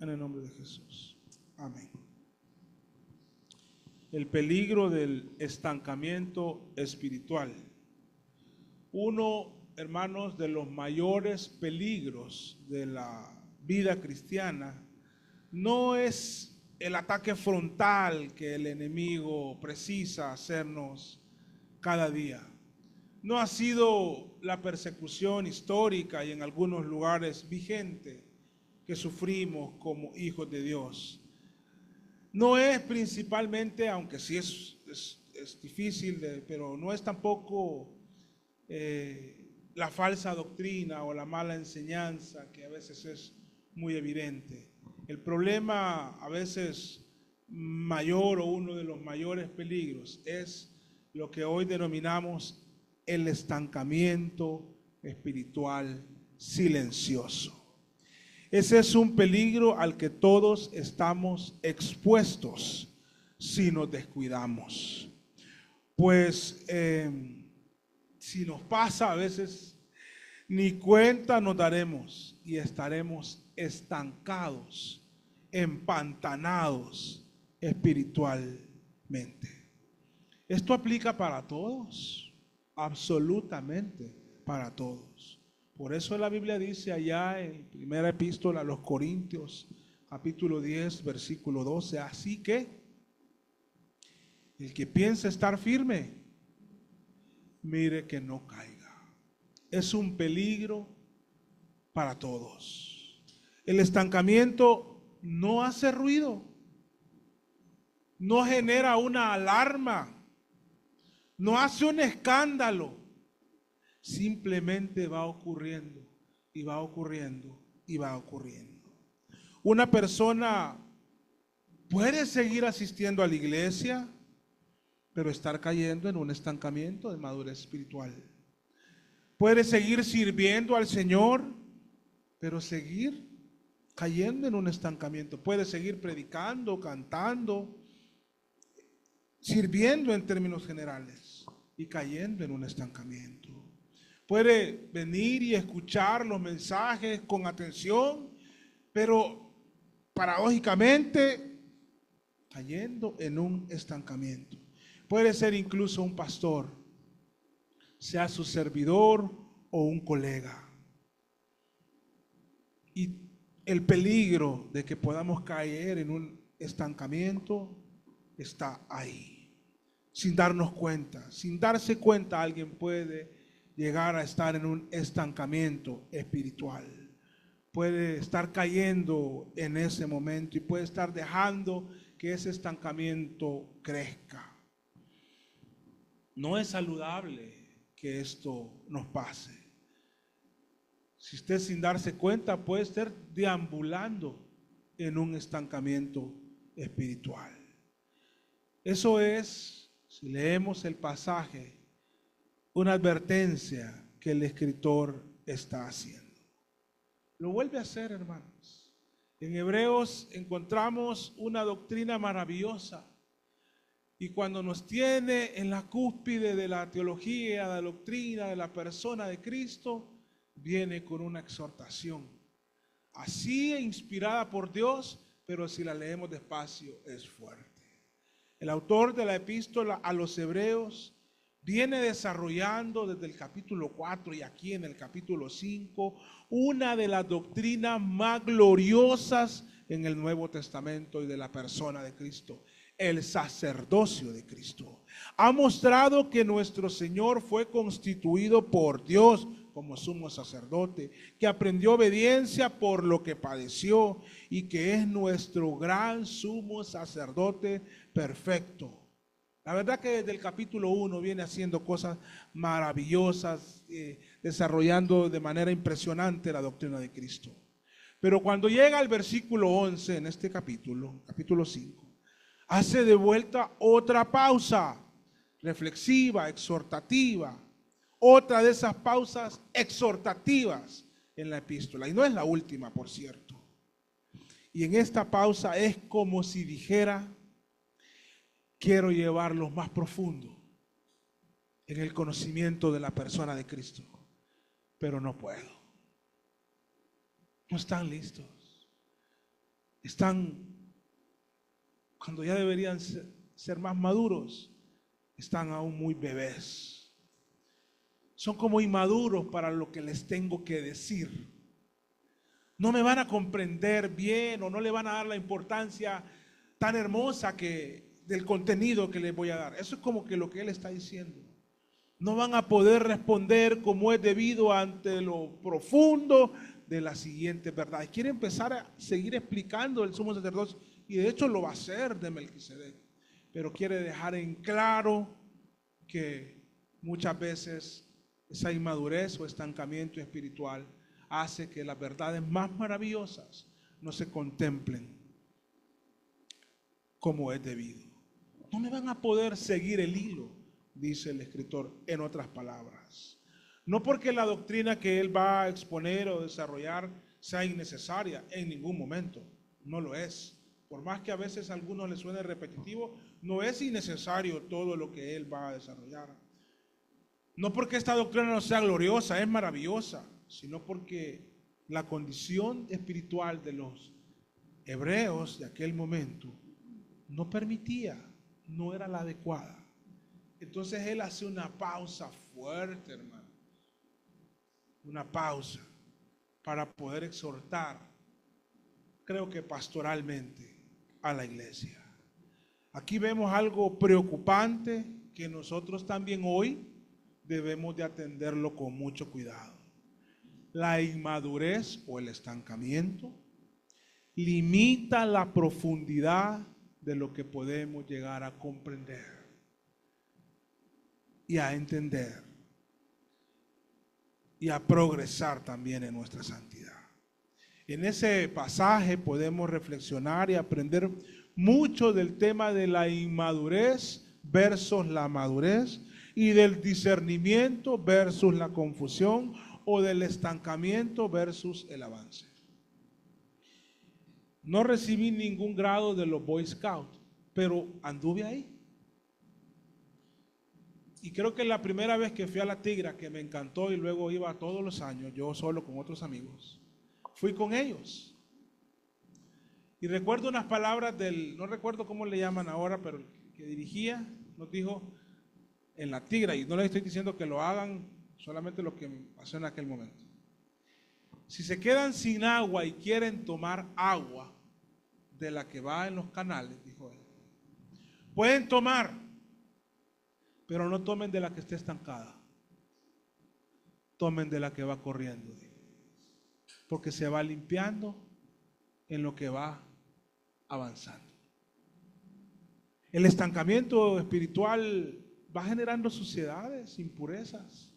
En el nombre de Jesús. Amén. El peligro del estancamiento espiritual. Uno, hermanos, de los mayores peligros de la vida cristiana no es el ataque frontal que el enemigo precisa hacernos cada día. No ha sido la persecución histórica y en algunos lugares vigente que sufrimos como hijos de Dios. No es principalmente, aunque sí es difícil, pero no es tampoco la falsa doctrina o la mala enseñanza, que a veces es muy evidente. El problema a veces mayor, o uno de los mayores peligros, es lo que hoy denominamos el estancamiento espiritual silencioso. Ese es un peligro al que todos estamos expuestos si nos descuidamos. Pues si nos pasa, a veces ni cuenta nos daremos y estaremos estancados, empantanados espiritualmente. Esto aplica para todos, absolutamente para todos. Por eso la Biblia dice allá en primera epístola a los Corintios, capítulo 10, versículo 12, así que el que piensa estar firme, mire que no caiga. Es un peligro para todos. El estancamiento no hace ruido, no genera una alarma, no hace un escándalo. Simplemente va ocurriendo y va ocurriendo y va ocurriendo. Una persona puede seguir asistiendo a la iglesia, pero estar cayendo en un estancamiento de madurez espiritual. Puede seguir sirviendo al Señor, pero seguir cayendo en un estancamiento. Puede seguir predicando, cantando, sirviendo en términos generales y cayendo en un estancamiento. Puede venir y escuchar los mensajes con atención, pero paradójicamente cayendo en un estancamiento. Puede ser incluso un pastor, sea su servidor o un colega. Y el peligro de que podamos caer en un estancamiento está ahí. Sin darnos cuenta, sin darse cuenta, alguien puede llegar a estar en un estancamiento espiritual. Puede estar cayendo en ese momento y puede estar dejando que ese estancamiento crezca. No es saludable que esto nos pase. Si usted sin darse cuenta puede estar deambulando en un estancamiento espiritual. Eso es, si leemos el pasaje, una advertencia que el escritor está haciendo. Lo vuelve a hacer, hermanos. En Hebreos encontramos una doctrina maravillosa. Y cuando nos tiene en la cúspide de la teología, de la doctrina, de la persona de Cristo, viene con una exhortación. Así inspirada por Dios, pero si la leemos despacio es fuerte. El autor de la epístola a los Hebreos viene desarrollando desde el capítulo 4 y aquí en el capítulo 5 una de las doctrinas más gloriosas en el Nuevo Testamento y de la persona de Cristo, el sacerdocio de Cristo. Ha mostrado que nuestro Señor fue constituido por Dios como sumo sacerdote, que aprendió obediencia por lo que padeció y que es nuestro gran sumo sacerdote perfecto. La verdad que desde el capítulo 1 viene haciendo cosas maravillosas, desarrollando de manera impresionante la doctrina de Cristo. Pero cuando llega al versículo 11 en este capítulo 5, hace de vuelta otra pausa reflexiva, exhortativa, otra de esas pausas exhortativas en la epístola. Y no es la última, por cierto. Y en esta pausa es como si dijera: quiero llevarlos más profundo en el conocimiento de la persona de Cristo, pero no puedo. No están listos. están, cuando ya deberían ser más maduros, están aún muy bebés. Son como inmaduros para lo que les tengo que decir. No me van a comprender bien o no le van a dar la importancia tan hermosa del contenido que les voy a dar. Eso es como que lo que él está diciendo. No van a poder responder como es debido ante lo profundo de la siguiente verdad. Quiere empezar a seguir explicando el sumo sacerdote, y de hecho lo va a hacer de Melquisedec, pero quiere dejar en claro que muchas veces esa inmadurez o estancamiento espiritual hace que las verdades más maravillosas no se contemplen como es debido. No me van a poder seguir el hilo, dice el escritor, en otras palabras. No porque la doctrina que él va a exponer o desarrollar sea innecesaria, en ningún momento, no lo es. Por más que a veces a algunos les suene repetitivo, no es innecesario todo lo que él va a desarrollar. No porque esta doctrina no sea gloriosa, es maravillosa, sino porque la condición espiritual de los hebreos de aquel momento no permitía, no era la adecuada. Entonces él hace una pausa fuerte, hermano. Una pausa para poder exhortar, creo que pastoralmente, a la iglesia. Aquí vemos algo preocupante que nosotros también hoy debemos de atenderlo con mucho cuidado. La inmadurez o el estancamiento limita la profundidad de lo que podemos llegar a comprender y a entender y a progresar también en nuestra santidad. En ese pasaje podemos reflexionar y aprender mucho del tema de la inmadurez versus la madurez, y del discernimiento versus la confusión, o del estancamiento versus el avance. No recibí ningún grado de los Boy Scouts, pero anduve ahí. Y creo que la primera vez que fui a la Tigra, que me encantó, y luego iba todos los años, yo solo con otros amigos, fui con ellos. Y recuerdo unas palabras no recuerdo cómo le llaman ahora, pero el que dirigía nos dijo en la Tigra, y no les estoy diciendo que lo hagan, solamente lo que pasó en aquel momento. Si se quedan sin agua y quieren tomar agua de la que va en los canales, dijo él, pueden tomar, pero no tomen de la que esté estancada. Tomen de la que va corriendo, porque se va limpiando en lo que va avanzando. El estancamiento espiritual va generando suciedades, impurezas.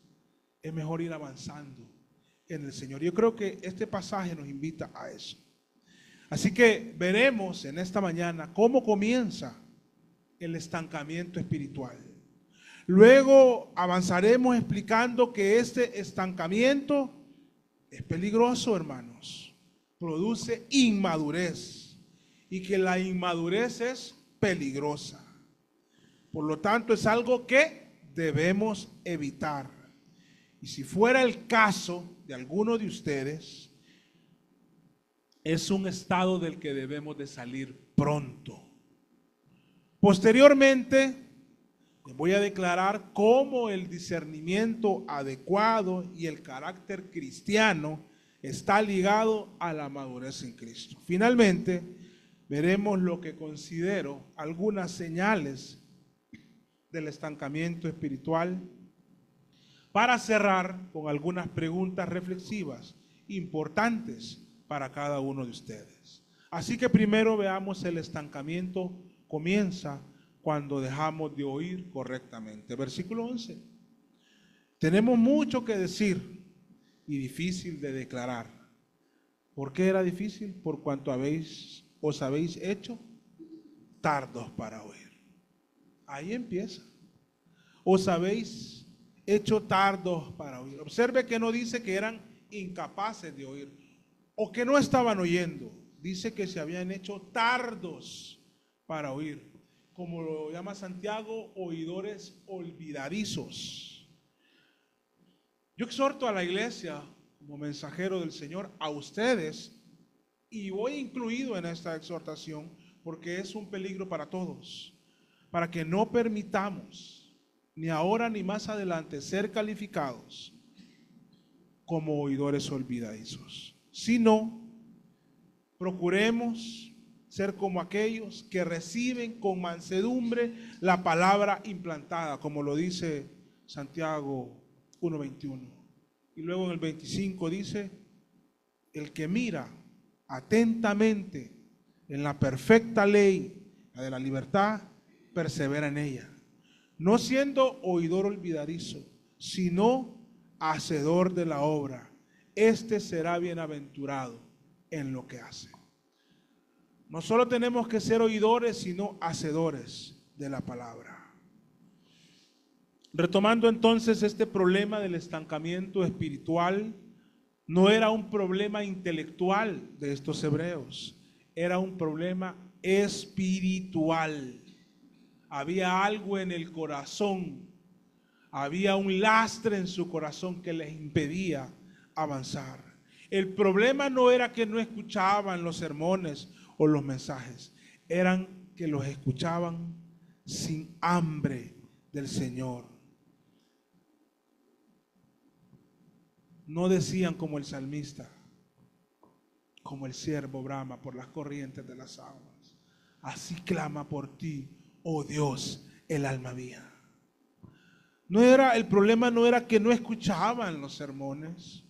Es mejor ir avanzando en el Señor. Yo creo que este pasaje nos invita a eso. Así que veremos en esta mañana cómo comienza el estancamiento espiritual. Luego avanzaremos explicando que este estancamiento es peligroso, hermanos. Produce inmadurez, y que la inmadurez es peligrosa. Por lo tanto, es algo que debemos evitar. Y si fuera el caso de alguno de ustedes, es un estado del que debemos de salir pronto. Posteriormente, les voy a declarar cómo el discernimiento adecuado y el carácter cristiano está ligado a la madurez en Cristo. Finalmente, veremos lo que considero algunas señales del estancamiento espiritual, para cerrar con algunas preguntas reflexivas importantes para cada uno de ustedes. Así que primero veamos: el estancamiento comienza cuando dejamos de oír correctamente. Versículo 11. Tenemos mucho que decir y difícil de declarar. ¿Por qué era difícil? Por cuanto os habéis hecho tardos para oír. Ahí empieza. Os habéis hecho tardos para oír. Observe que no dice que eran incapaces de oír o que no estaban oyendo. Dice que se habían hecho tardos para oír. Como lo llama Santiago, oidores olvidadizos. Yo exhorto a la iglesia, como mensajero del Señor, a ustedes, Y voy incluido en esta exhortación porque es un peligro para todos, para que no permitamos, ni ahora ni más adelante, ser calificados como oidores olvidadizos, sino procuremos ser como aquellos que reciben con mansedumbre la palabra implantada, como lo dice Santiago 1:21. Y luego en el 25 dice, el que mira atentamente en la perfecta ley, la de la libertad, persevera en ella, no siendo oidor olvidadizo, sino hacedor de la obra. Este será bienaventurado en lo que hace. No solo tenemos que ser oidores, sino hacedores de la palabra. Retomando entonces este problema del estancamiento espiritual, no era un problema intelectual de estos hebreos, era un problema espiritual. Había algo en el corazón, había un lastre en su corazón que les impedía avanzar. El problema no era que no escuchaban los sermones o los mensajes, eran que los escuchaban sin hambre del Señor. No decían como el salmista, como el siervo brama por las corrientes de las aguas. Así clama por ti, oh Dios, el alma mía. El problema no era que no escuchaban los sermones,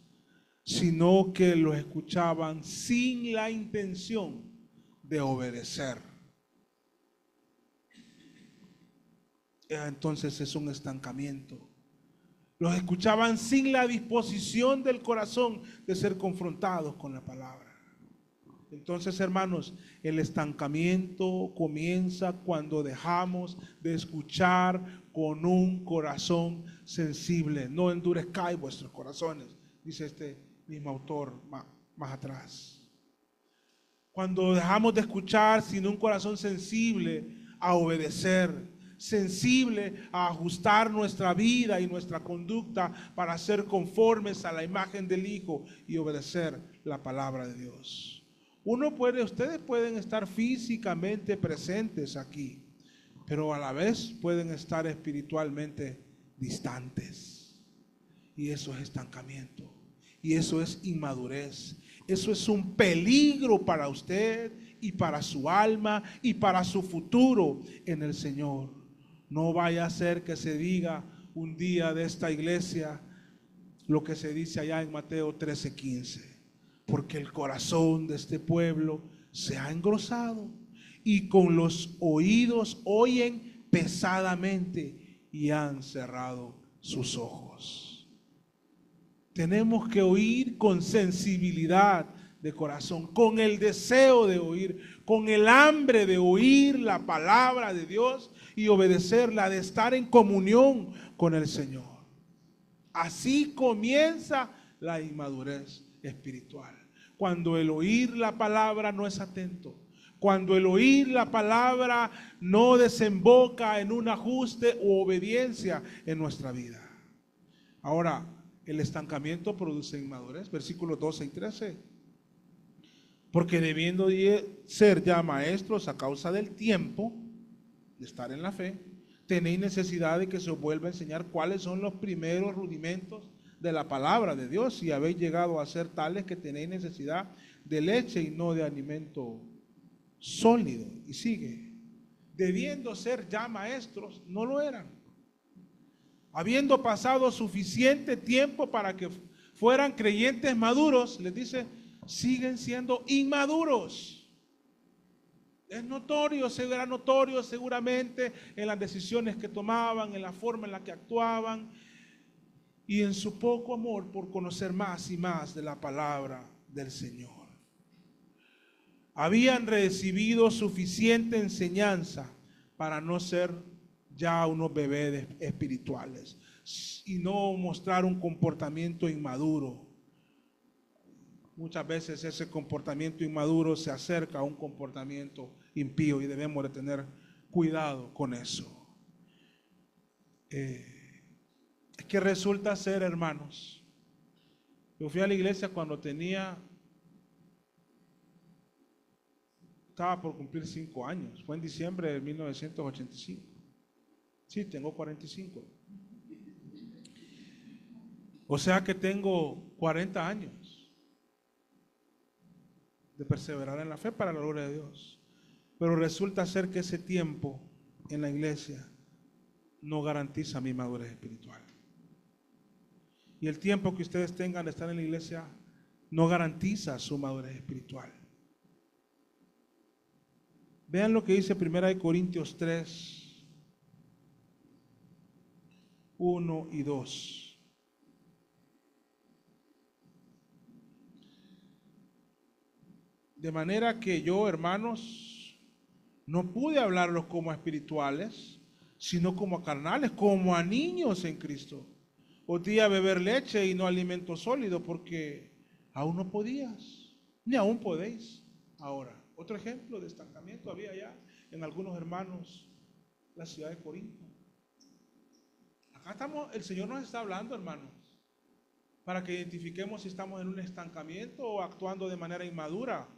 sino que los escuchaban sin la intención de obedecer. Entonces es un estancamiento. Los escuchaban sin la disposición del corazón de ser confrontados con la palabra. Entonces, hermanos, el estancamiento comienza cuando dejamos de escuchar con un corazón sensible. No endurezcáis vuestros corazones, dice este mismo autor más atrás. Cuando dejamos de escuchar sin un corazón sensible a obedecer, sensible a ajustar nuestra vida y nuestra conducta para ser conformes a la imagen del Hijo y obedecer la palabra de Dios. Ustedes pueden estar físicamente presentes aquí, pero a la vez pueden estar espiritualmente distantes. Y eso es estancamiento. Y eso es inmadurez. Eso es un peligro para usted y para su alma y para su futuro en el Señor. No vaya a ser que se diga un día de esta iglesia lo que se dice allá en Mateo 13:15. Porque el corazón de este pueblo se ha engrosado y con los oídos oyen pesadamente y han cerrado sus ojos. Tenemos que oír con sensibilidad de corazón, con el deseo de oír, con el hambre de oír la palabra de Dios y obedecerla, de estar en comunión con el Señor. Así comienza la inmadurez espiritual. Cuando el oír la palabra no es atento, cuando el oír la palabra no desemboca en un ajuste u obediencia en nuestra vida. Ahora, el estancamiento produce inmadurez, versículos 12 y 13. Porque debiendo ser ya maestros a causa del tiempo de estar en la fe, tenéis necesidad de que se os vuelva a enseñar cuáles son los primeros rudimentos de la palabra de Dios, y habéis llegado a ser tales que tenéis necesidad de leche y no de alimento sólido. Y sigue, debiendo ser ya maestros, no lo eran, habiendo pasado suficiente tiempo para que fueran creyentes maduros, les dice, siguen siendo inmaduros. Es notorio, será notorio seguramente en las decisiones que tomaban, en la forma en la que actuaban y en su poco amor por conocer más y más de la palabra del Señor. Habían recibido suficiente enseñanza para no ser ya unos bebés espirituales y no mostrar un comportamiento inmaduro. Muchas veces ese comportamiento inmaduro se acerca a un comportamiento impío y debemos de tener cuidado con eso. Es que resulta ser, hermanos, yo fui a la iglesia cuando tenía estaba por cumplir 5 años. Fue en diciembre de 1985. Sí, tengo 45. O sea que tengo 40 años de perseverar en la fe para la gloria de Dios. Pero resulta ser que ese tiempo en la iglesia no garantiza mi madurez espiritual. Y el tiempo que ustedes tengan de estar en la iglesia no garantiza su madurez espiritual. Vean lo que dice 1 Corintios 3, 1 y 2. De manera que yo, hermanos, no pude hablarlos como a espirituales, sino como a carnales, como a niños en Cristo. Os di a beber leche y no alimento sólido, porque aún no podías, ni aún podéis ahora. Otro ejemplo de estancamiento había ya en algunos hermanos la ciudad de Corinto. Acá estamos, el Señor nos está hablando, hermanos, para que identifiquemos si estamos en un estancamiento o actuando de manera inmadura,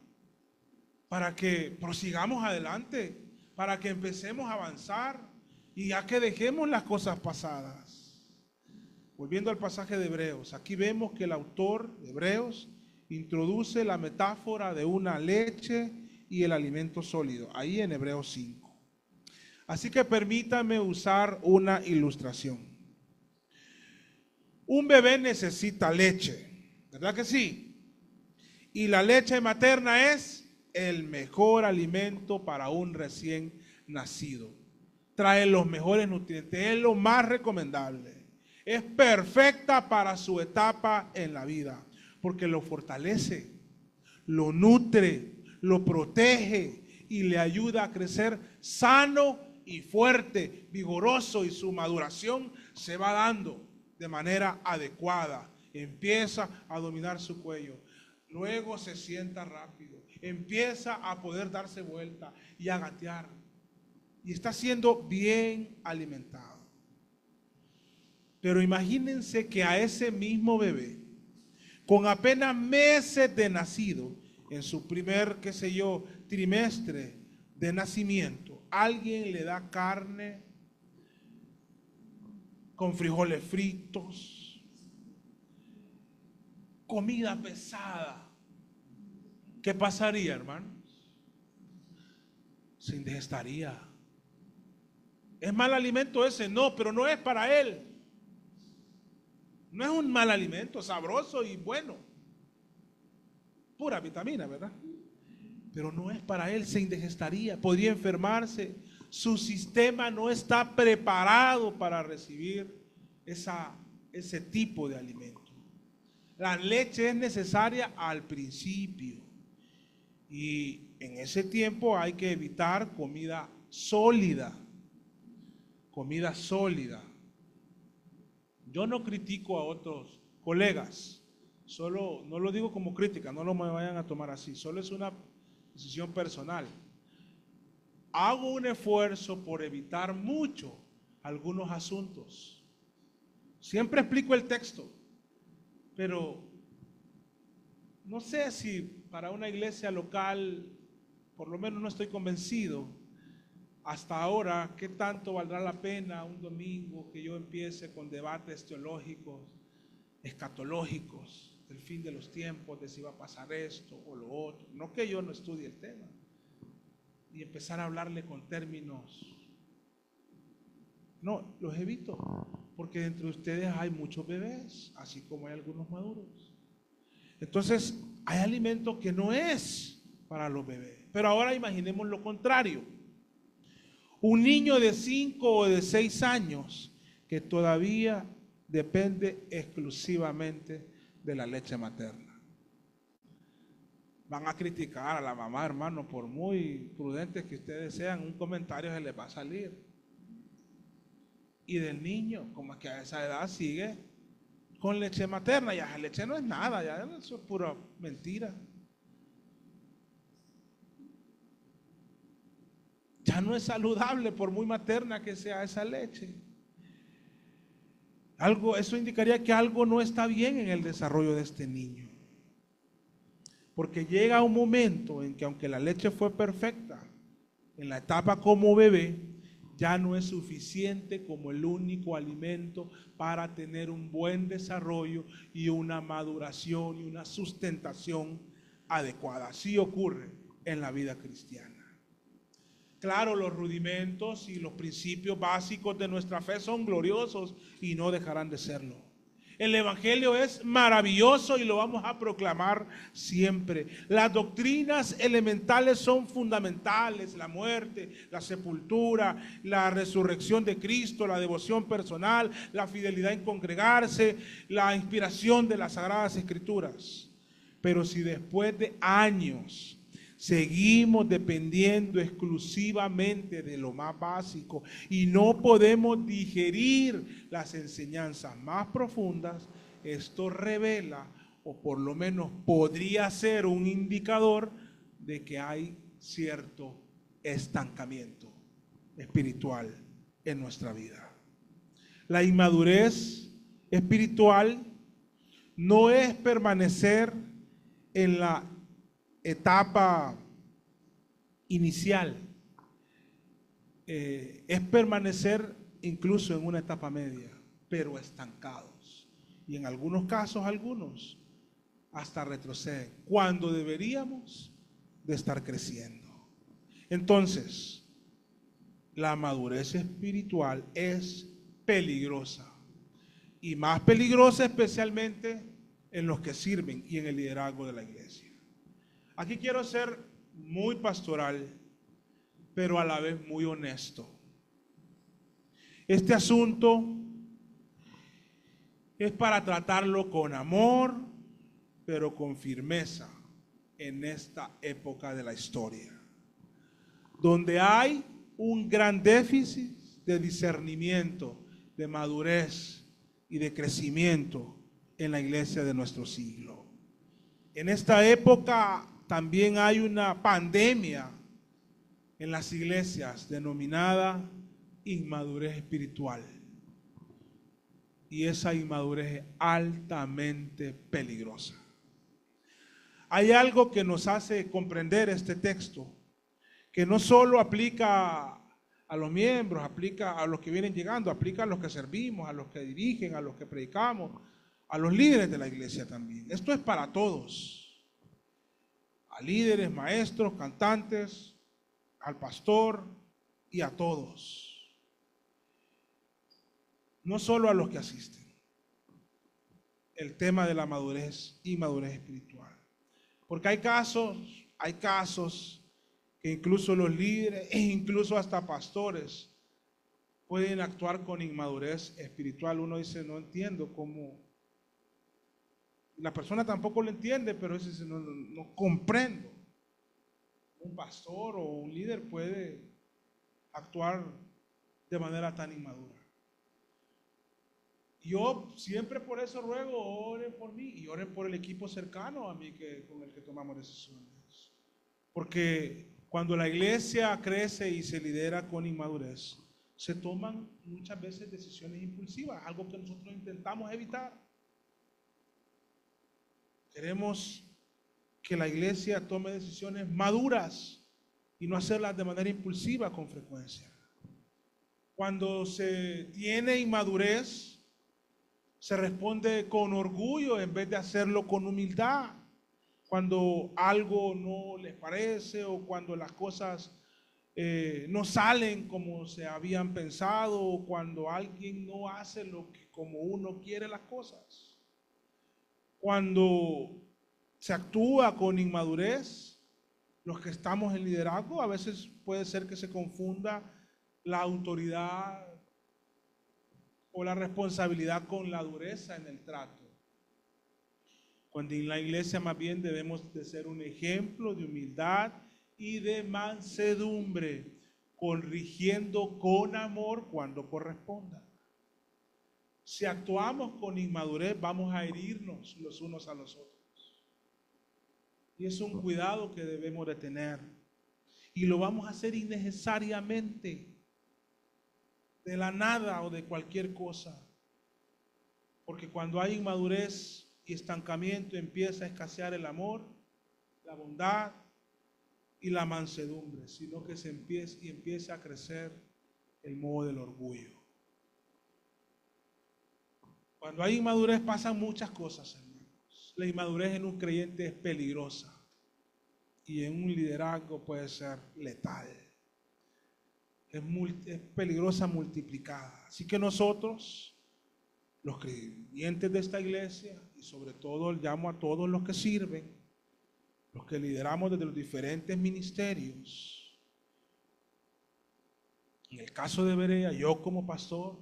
para que prosigamos adelante, para que empecemos a avanzar y ya que dejemos las cosas pasadas. Volviendo al pasaje de Hebreos, aquí vemos que el autor de Hebreos introduce la metáfora de una leche y el alimento sólido, ahí en Hebreos 5. Así que permítame usar una ilustración. Un bebé necesita leche, ¿verdad que sí? Y la leche materna es el mejor alimento para un recién nacido. Trae los mejores nutrientes, es lo más recomendable. Es perfecta para su etapa en la vida, porque lo fortalece, lo nutre, lo protege y le ayuda a crecer sano y fuerte, vigoroso, y su maduración se va dando de manera adecuada. Empieza a dominar su cuello, luego se sienta rápido, empieza a poder darse vuelta y a gatear, y está siendo bien alimentado. Pero imagínense que a ese mismo bebé, con apenas meses de nacido, en su primer, qué sé yo, trimestre de nacimiento, alguien le da carne con frijoles fritos, comida pesada. ¿Qué pasaría, hermanos? Se indigestaría. ¿Es mal alimento ese? No, pero no es para él. No es un mal alimento, sabroso y bueno. Pura vitamina, ¿verdad? Pero no es para él, se indigestaría, podría enfermarse. Su sistema no está preparado para recibir ese tipo de alimento. La leche es necesaria al principio. Y en ese tiempo hay que evitar comida sólida. Comida sólida. Yo no critico a otros colegas, solo, no lo digo como crítica, no lo me vayan a tomar así, solo es una decisión personal. Hago un esfuerzo por evitar mucho algunos asuntos. Siempre explico el texto, pero no sé si para una iglesia local, por lo menos no estoy convencido. Hasta ahora, ¿qué tanto valdrá la pena un domingo que yo empiece con debates teológicos, escatológicos, del fin de los tiempos, de si va a pasar esto o lo otro? No que yo no estudie el tema, y empezar a hablarle con términos. No, los evito, porque dentro de ustedes hay muchos bebés, así como hay algunos maduros. Entonces, hay alimentos que no es para los bebés. Pero ahora imaginemos lo contrario. Un niño de 5 o de 6 años que todavía depende exclusivamente de la leche materna. Van a criticar a la mamá, hermano, por muy prudentes que ustedes sean, un comentario se les va a salir. Y del niño, como es que a esa edad sigue con leche materna, ya la leche no es nada, ya eso es pura mentira. Ya no es saludable por muy materna que sea esa leche. Eso indicaría que algo no está bien en el desarrollo de este niño. Porque llega un momento en que aunque la leche fue perfecta, en la etapa como bebé, ya no es suficiente como el único alimento para tener un buen desarrollo y una maduración y una sustentación adecuada. Así ocurre en la vida cristiana. Claro, los rudimentos y los principios básicos de nuestra fe son gloriosos y no dejarán de serlo. El Evangelio es maravilloso y lo vamos a proclamar siempre. Las doctrinas elementales son fundamentales: la muerte, la sepultura, la resurrección de Cristo, la devoción personal, la fidelidad en congregarse, la inspiración de las Sagradas Escrituras. Pero si después de años seguimos dependiendo exclusivamente de lo más básico y no podemos digerir las enseñanzas más profundas, esto revela, o por lo menos podría ser un indicador de que hay cierto estancamiento espiritual en nuestra vida. La inmadurez espiritual no es permanecer en la etapa inicial, es permanecer incluso en una etapa media, pero estancados. Y en algunos casos, algunos hasta retroceden, cuando deberíamos de estar creciendo. Entonces, la madurez espiritual es peligrosa, y más peligrosa especialmente en los que sirven y en el liderazgo de la iglesia. Aquí quiero ser muy pastoral, pero a la vez muy honesto. Este asunto es para tratarlo con amor, pero con firmeza en esta época de la historia, donde hay un gran déficit de discernimiento, de madurez y de crecimiento en la iglesia de nuestro siglo. En esta época también hay una pandemia en las iglesias denominada inmadurez espiritual. Y esa inmadurez es altamente peligrosa. Hay algo que nos hace comprender este texto, que no solo aplica a los miembros, aplica a los que vienen llegando, aplica a los que servimos, a los que dirigen, a los que predicamos, a los líderes de la iglesia también. Esto es para todos. A líderes, maestros, cantantes, al pastor y a todos. No solo a los que asisten. El tema de la madurez y madurez espiritual. Porque hay casos que incluso los líderes e incluso hasta pastores pueden actuar con inmadurez espiritual. Uno dice, no entiendo cómo. La persona tampoco lo entiende, pero dice, no comprendo. Un pastor o un líder puede actuar de manera tan inmadura. Yo siempre por eso ruego, oren por mí y oren por el equipo cercano a mí con el que tomamos decisiones. Porque cuando la iglesia crece y se lidera con inmadurez, se toman muchas veces decisiones impulsivas, algo que nosotros intentamos evitar. Queremos que la iglesia tome decisiones maduras y no hacerlas de manera impulsiva con frecuencia. Cuando se tiene inmadurez, se responde con orgullo en vez de hacerlo con humildad. Cuando algo no les parece o cuando las cosas no salen como se habían pensado o cuando alguien no hace como uno quiere las cosas. Cuando se actúa con inmadurez, los que estamos en liderazgo, a veces puede ser que se confunda la autoridad o la responsabilidad con la dureza en el trato. Cuando en la iglesia más bien debemos de ser un ejemplo de humildad y de mansedumbre, corrigiendo con amor cuando corresponda. Si actuamos con inmadurez, vamos a herirnos los unos a los otros. Y es un cuidado que debemos de tener. Y lo vamos a hacer innecesariamente, de la nada o de cualquier cosa. Porque cuando hay inmadurez y estancamiento, empieza a escasear el amor, la bondad y la mansedumbre, sino que empiece a crecer el modo del orgullo. Cuando hay inmadurez pasan muchas cosas, hermanos. La inmadurez en un creyente es peligrosa y en un liderazgo puede ser letal. Es peligrosa multiplicada. Así que nosotros, los creyentes de esta iglesia, y sobre todo llamo a todos los que sirven, los que lideramos desde los diferentes ministerios. En el caso de Berea, yo como pastor,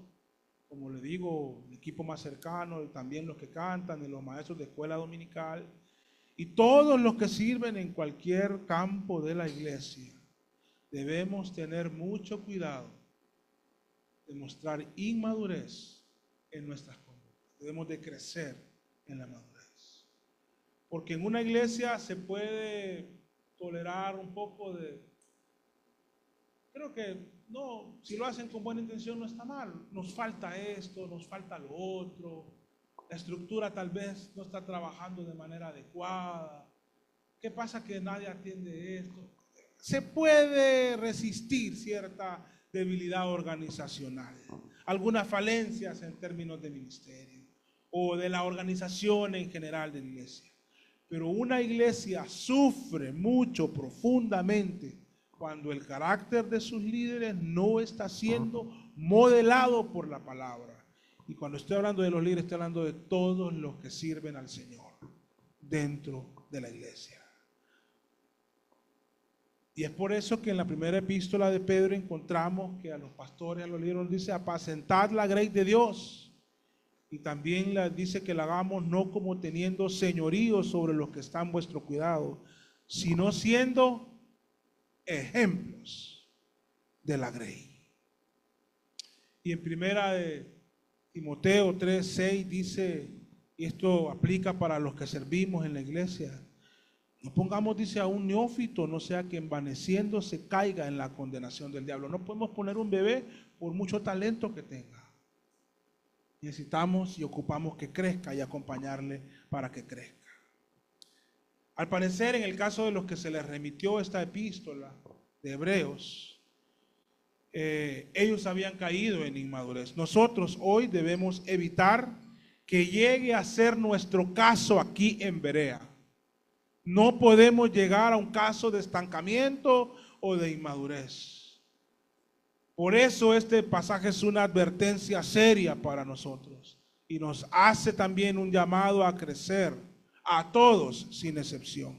como le digo, el equipo más cercano, y también los que cantan, y los maestros de escuela dominical, y todos los que sirven en cualquier campo de la iglesia, debemos tener mucho cuidado de mostrar inmadurez en nuestras conductas. Debemos de crecer en la madurez. Porque en una iglesia se puede tolerar un poco de... Creo que no, si lo hacen con buena intención no está mal. Nos falta esto, nos falta lo otro. La estructura tal vez no está trabajando de manera adecuada. ¿Qué pasa que nadie atiende esto? Se puede resistir cierta debilidad organizacional, algunas falencias en términos de ministerio o de la organización en general de la iglesia. Pero una iglesia sufre mucho, profundamente, cuando el carácter de sus líderes no está siendo modelado por la palabra. Y cuando estoy hablando de los líderes, estoy hablando de todos los que sirven al Señor dentro de la iglesia. Y es por eso que en la primera epístola de Pedro encontramos que a los pastores, a los líderes, dice: apacentad la grey de Dios. Y también dice que la hagamos no como teniendo señorío sobre los que están en vuestro cuidado, sino siendo ejemplos de la grey. Y en primera de Timoteo 3:6 dice, y esto aplica para los que servimos en la iglesia: no pongamos, dice, a un neófito, no sea que envaneciendo se caiga en la condenación del diablo. No podemos poner un bebé por mucho talento que tenga. Necesitamos y ocupamos que crezca y acompañarle para que crezca. Al parecer, en el caso de los que se les remitió esta epístola de Hebreos, ellos habían caído en inmadurez. Nosotros hoy debemos evitar que llegue a ser nuestro caso aquí en Berea. No podemos llegar a un caso de estancamiento o de inmadurez. Por eso este pasaje es una advertencia seria para nosotros y nos hace también un llamado a crecer, a todos sin excepción.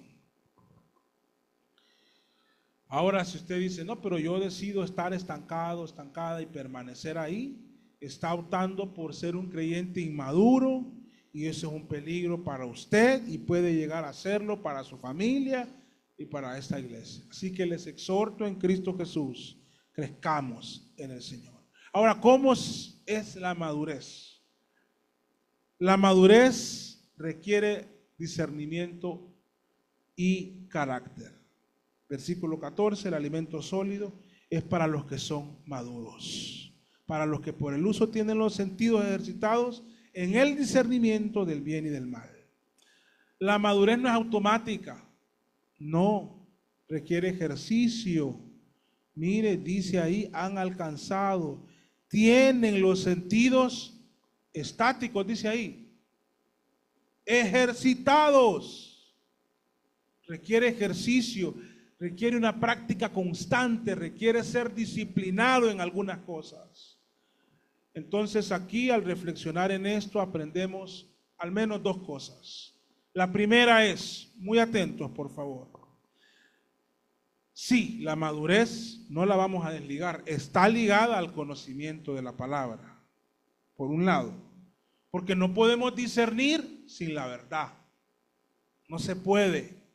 Ahora, si usted dice, no, pero yo decido estar estancado, estancada y permanecer ahí, está optando por ser un creyente inmaduro, y eso es un peligro para usted y puede llegar a serlo para su familia y para esta iglesia. Así que les exhorto en Cristo Jesús, crezcamos en el Señor. Ahora, ¿cómo es la madurez? La madurez requiere discernimiento y carácter. Versículo 14, el alimento sólido es para los que son maduros, para los que por el uso tienen los sentidos ejercitados en el discernimiento del bien y del mal. La madurez no es automática, no, requiere ejercicio. Mire, dice ahí, han alcanzado, tienen los sentidos estáticos, dice ahí, ejercitados. Requiere ejercicio, requiere una práctica constante, requiere ser disciplinado en algunas cosas. Entonces aquí, al reflexionar en esto, aprendemos al menos dos cosas. La primera es, muy atentos por favor, sí, la madurez no la vamos a desligar, está ligada al conocimiento de la palabra, por un lado, porque no podemos discernir sin la verdad, no se puede.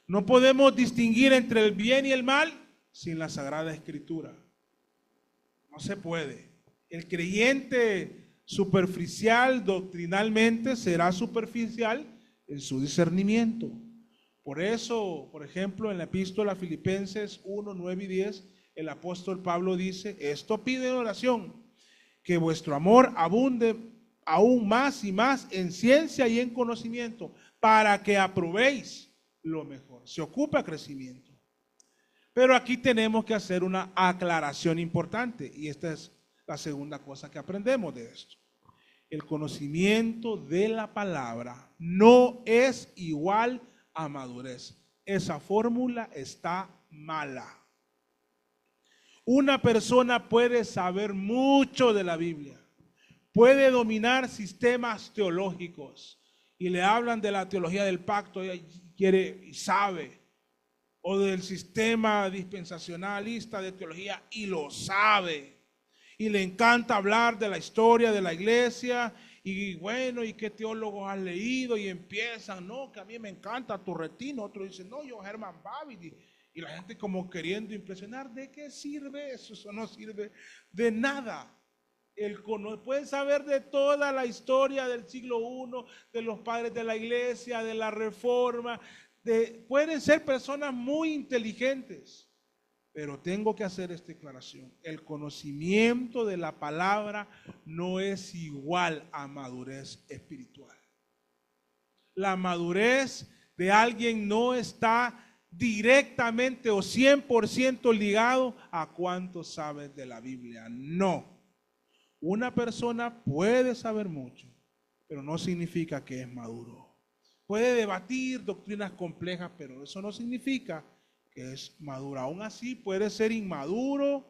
No podemos distinguir entre el bien y el mal sin la Sagrada Escritura, no se puede. El creyente superficial doctrinalmente será superficial en su discernimiento. Por eso, por ejemplo, en la epístola a Filipenses 1, 9 y 10, el apóstol Pablo dice: esto pide en oración, que vuestro amor abunde aún más y más en ciencia y en conocimiento, para que aprobéis lo mejor. Se ocupa crecimiento. Pero aquí tenemos que hacer una aclaración importante, y esta es la segunda cosa que aprendemos de esto. El conocimiento de la palabra no es igual a madurez. Esa fórmula está mala. Una persona puede saber mucho de la Biblia, puede dominar sistemas teológicos, y le hablan de la teología del pacto y quiere y sabe, o del sistema dispensacionalista de teología y lo sabe, y le encanta hablar de la historia de la iglesia, y bueno, ¿y qué teólogos has leído? Y empiezan, no, que a mí me encanta Turretino, otro dice, no, yo Herman Bavinck, y la gente como queriendo impresionar. ¿De qué sirve eso? Eso no sirve de nada. Pueden saber de toda la historia del siglo I, de los padres de la iglesia, de la reforma, pueden ser personas muy inteligentes, pero tengo que hacer esta declaración. El conocimiento de la palabra no es igual a madurez espiritual. La madurez de alguien no está directamente o 100% ligado a cuánto sabes de la Biblia. No. Una persona puede saber mucho, pero no significa que es maduro. Puede debatir doctrinas complejas, pero eso no significa que es madura. Aún así puede ser inmaduro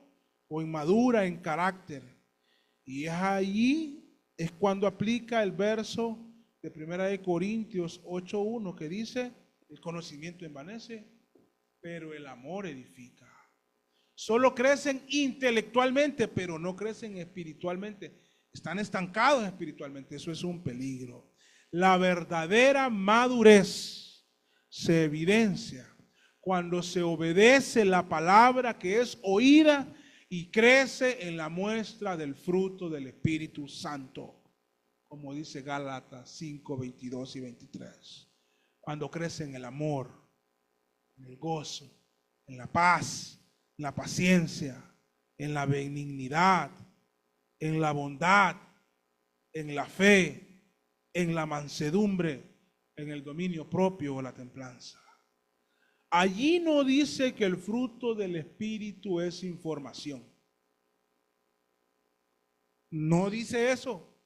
o inmadura en carácter. Y es allí, es cuando aplica el verso de 1 Corintios 8:1 que dice, el conocimiento envanece, pero el amor edifica. Solo crecen intelectualmente, pero no crecen espiritualmente. Están estancados espiritualmente. Eso es un peligro. La verdadera madurez se evidencia cuando se obedece la palabra que es oída y crece en la muestra del fruto del Espíritu Santo, como dice Gálatas 5:22 y 23. Cuando crece en el amor, en el gozo, en la paz, en la paciencia, en la benignidad, en la bondad, en la fe, en la mansedumbre, en el dominio propio o la templanza. Allí no dice que el fruto del Espíritu es información. No dice eso.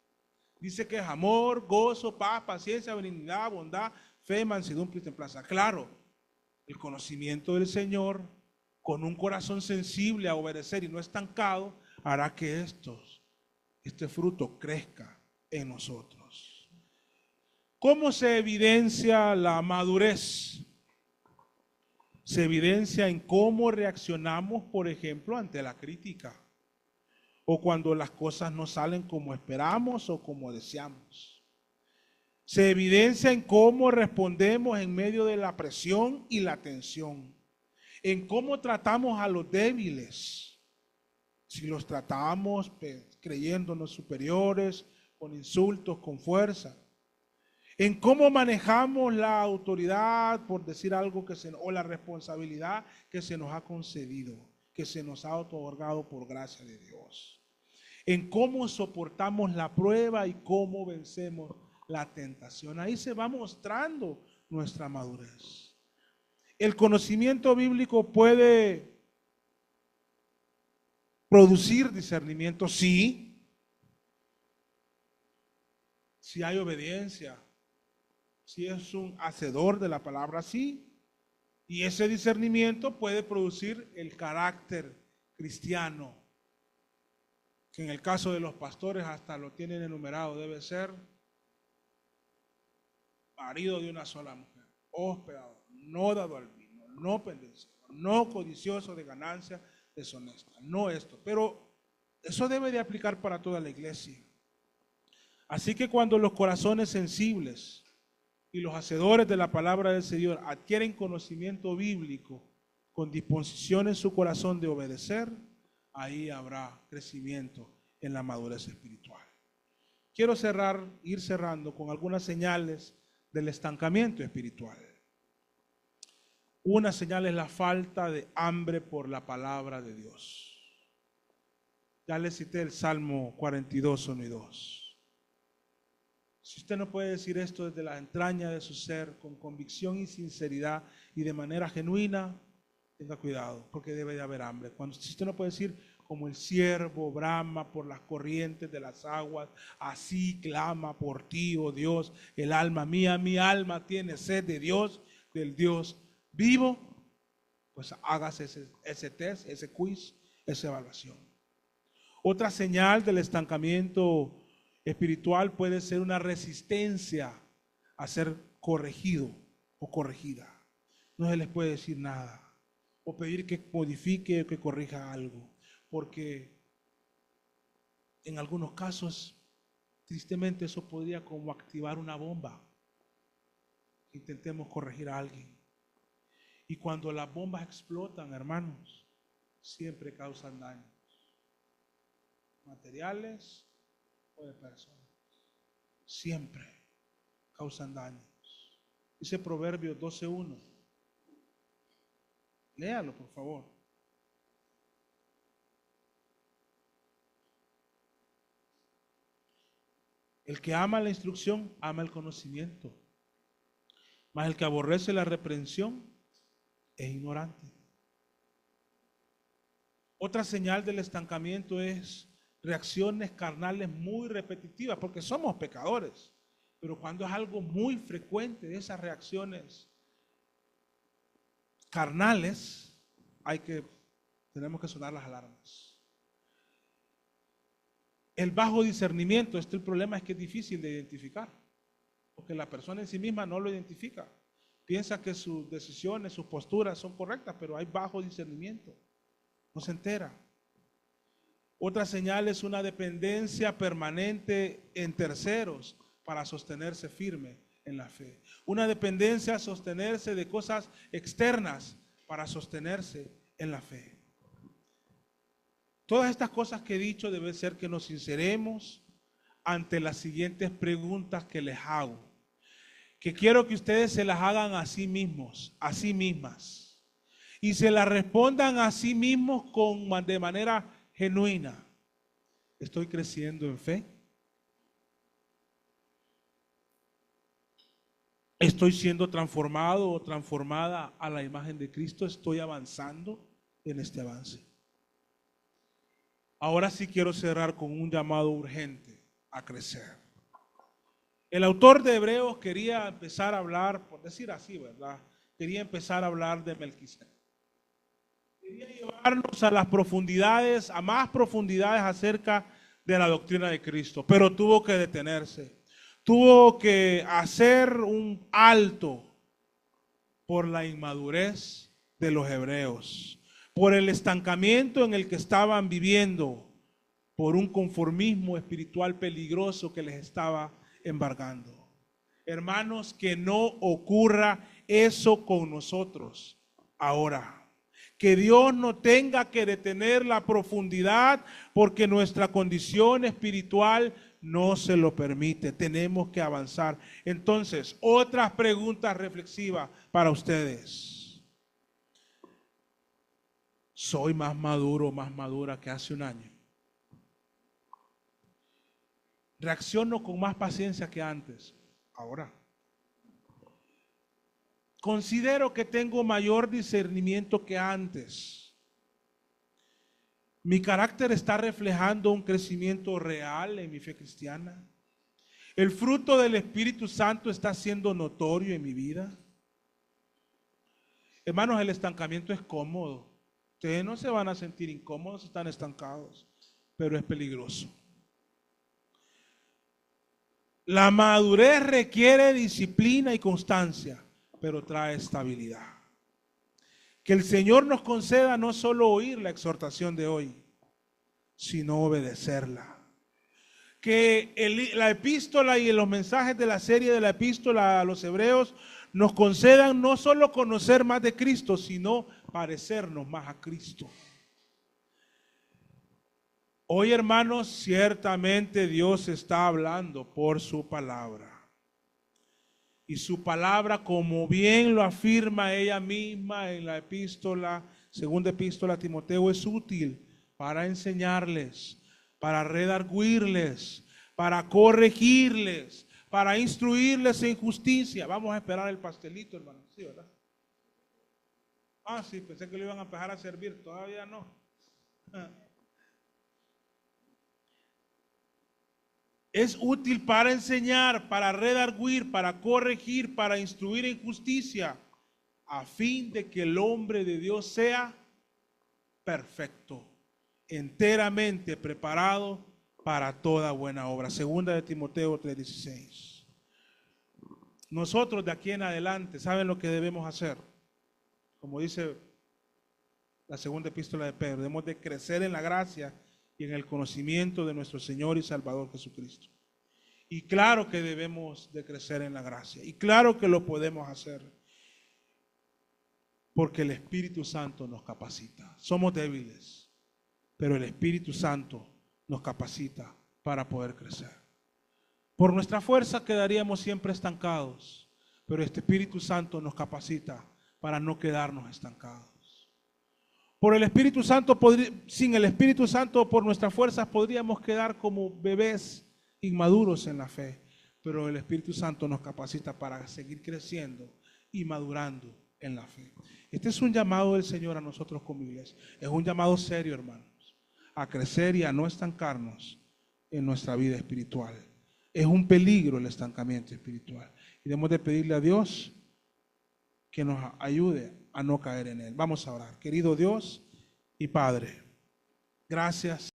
Dice que es amor, gozo, paz, paciencia, benignidad, bondad, fe, mansedumbre y templanza. Claro, el conocimiento del Señor con un corazón sensible a obedecer y no estancado hará que este fruto crezca en nosotros. ¿Cómo se evidencia la madurez? Se evidencia en cómo reaccionamos, por ejemplo, ante la crítica, o cuando las cosas no salen como esperamos o como deseamos. Se evidencia en cómo respondemos en medio de la presión y la tensión, en cómo tratamos a los débiles, si los tratamos creyéndonos superiores, con insultos, con fuerza, en cómo manejamos la autoridad, por decir algo, o la responsabilidad que se nos ha concedido, que se nos ha otorgado por gracia de Dios, en cómo soportamos la prueba y cómo vencemos la tentación. Ahí se va mostrando nuestra madurez. El conocimiento bíblico puede producir discernimiento, sí, si hay obediencia, si es un hacedor de la palabra, sí. Y ese discernimiento puede producir el carácter cristiano, que en el caso de los pastores hasta lo tienen enumerado. Debe ser marido de una sola mujer, hospedador, no dado al vino, no pendenciero, no codicioso de ganancia deshonesta, no esto. Pero eso debe de aplicar para toda la iglesia. Así que cuando los corazones sensibles y los hacedores de la palabra del Señor adquieren conocimiento bíblico con disposición en su corazón de obedecer, ahí habrá crecimiento en la madurez espiritual. Quiero ir cerrando con algunas señales del estancamiento espiritual. Una señal es la falta de hambre por la palabra de Dios. Ya les cité el Salmo 42, 1 y 2. Si usted no puede decir esto desde la entraña de su ser, con convicción y sinceridad y de manera genuina, tenga cuidado, porque debe de haber hambre. Si usted no puede decir, como el siervo brama por las corrientes de las aguas, así clama por ti, oh Dios, el alma mía, mi alma tiene sed de Dios, del Dios vivo, pues hágase ese test, ese quiz, esa evaluación. Otra señal del estancamiento espiritual puede ser una resistencia a ser corregido o corregida. No se les puede decir nada o pedir que modifique o que corrija algo, porque en algunos casos, tristemente, eso podría como activar una bomba. Intentemos corregir a alguien. Y cuando las bombas explotan, hermanos, siempre causan daños, materiales o de personas. Siempre causan daños. Dice Proverbios 12:1. Léalo, por favor. El que ama la instrucción, ama el conocimiento. Mas el que aborrece la reprensión es ignorante. Otra señal del estancamiento es reacciones carnales muy repetitivas, porque somos pecadores. Pero cuando es algo muy frecuente, esas reacciones carnales, tenemos que sonar las alarmas. El bajo discernimiento, el problema es que es difícil de identificar, porque la persona en sí misma no lo identifica. Piensa que sus decisiones, sus posturas son correctas, pero hay bajo discernimiento. No se entera. Otra señal es una dependencia permanente en terceros para sostenerse firme en la fe. Una dependencia a sostenerse de cosas externas para sostenerse en la fe. Todas estas cosas que he dicho debe ser que nos sinceremos ante las siguientes preguntas que les hago, que quiero que ustedes se las hagan a sí mismos, a sí mismas, y se las respondan a sí mismos de manera genuina. ¿Estoy creciendo en fe? ¿Estoy siendo transformado o transformada a la imagen de Cristo? ¿Estoy avanzando en este avance? Ahora sí quiero cerrar con un llamado urgente a crecer. El autor de Hebreos quería empezar a hablar, por decir así, ¿verdad? Quería empezar a hablar de Melquisedec. Quería llevarnos a las profundidades, a más profundidades acerca de la doctrina de Cristo, pero tuvo que detenerse. Tuvo que hacer un alto por la inmadurez de los hebreos, por el estancamiento en el que estaban viviendo, por un conformismo espiritual peligroso que les estaba embargando. Hermanos, que no ocurra eso con nosotros ahora. Que Dios no tenga que detener la profundidad porque nuestra condición espiritual no se lo permite. Tenemos que avanzar. Entonces, otras preguntas reflexivas para ustedes. ¿Soy más maduro o más madura que hace un año? ¿Reacciono con más paciencia que antes? Ahora. Considero que tengo mayor discernimiento que antes. ¿Mi carácter está reflejando un crecimiento real en mi fe cristiana? ¿El fruto del Espíritu Santo está siendo notorio en mi vida? Hermanos, el estancamiento es cómodo. Ustedes no se van a sentir incómodos si están estancados, pero es peligroso. La madurez requiere disciplina y constancia, pero trae estabilidad. Que el Señor nos conceda no solo oír la exhortación de hoy, sino obedecerla. Que la epístola y los mensajes de la serie de la epístola a los hebreos nos concedan no solo conocer más de Cristo, sino parecernos más a Cristo. Hoy, hermanos, ciertamente Dios está hablando por su palabra. Y su palabra, como bien lo afirma ella misma en la epístola, segunda epístola a Timoteo, es útil para enseñarles, para redarguirles, para corregirles, para instruirles en justicia. Vamos a esperar el pastelito, hermano. Sí, ¿verdad? Ah, sí, pensé que lo iban a empezar a servir. Todavía no. Es útil para enseñar, para redarguir, para corregir, para instruir en justicia, a fin de que el hombre de Dios sea perfecto, enteramente preparado para toda buena obra. Segunda de Timoteo 3:16. Nosotros de aquí en adelante, ¿saben lo que debemos hacer? Como dice la segunda epístola de Pedro, debemos de crecer en la gracia y en el conocimiento de nuestro Señor y Salvador Jesucristo. Y claro que debemos de crecer en la gracia. Y claro que lo podemos hacer. Porque el Espíritu Santo nos capacita. Somos débiles, pero el Espíritu Santo nos capacita para poder crecer. Por nuestra fuerza quedaríamos siempre estancados, pero este Espíritu Santo nos capacita para no quedarnos estancados. Por el Espíritu Santo, sin el Espíritu Santo, por nuestras fuerzas podríamos quedar como bebés inmaduros en la fe, pero el Espíritu Santo nos capacita para seguir creciendo y madurando en la fe. Este es un llamado del Señor a nosotros como iglesia. Es un llamado serio, hermanos, a crecer y a no estancarnos en nuestra vida espiritual. Es un peligro el estancamiento espiritual. Y debemos de pedirle a Dios que nos ayude a no caer en él. Vamos a orar. Querido Dios y Padre, gracias.